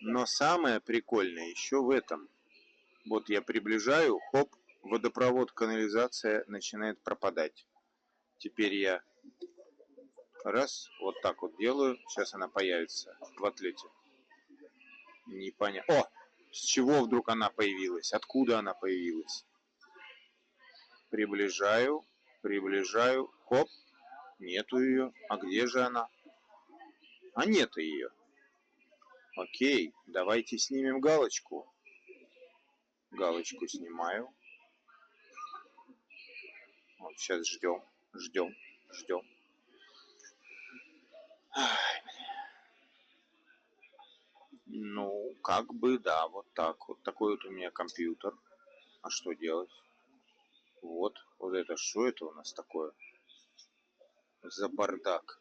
Но самое прикольное еще в этом. Вот я приближаю, хоп, водопровод, канализация начинает пропадать. Теперь я раз, вот так вот делаю. Сейчас она появится в отлете. Непонятно. О! С чего вдруг она появилась? Откуда она появилась? Приближаю, приближаю. Хоп! Нету ее. А где же она? А нет ее. Окей, давайте снимем галочку. Галочку снимаю. Вот сейчас ждем, ждем, ждем. Ну, как бы, да, вот так. Вот такой вот у меня компьютер. А что делать? Вот это что это у нас такое? За бардак.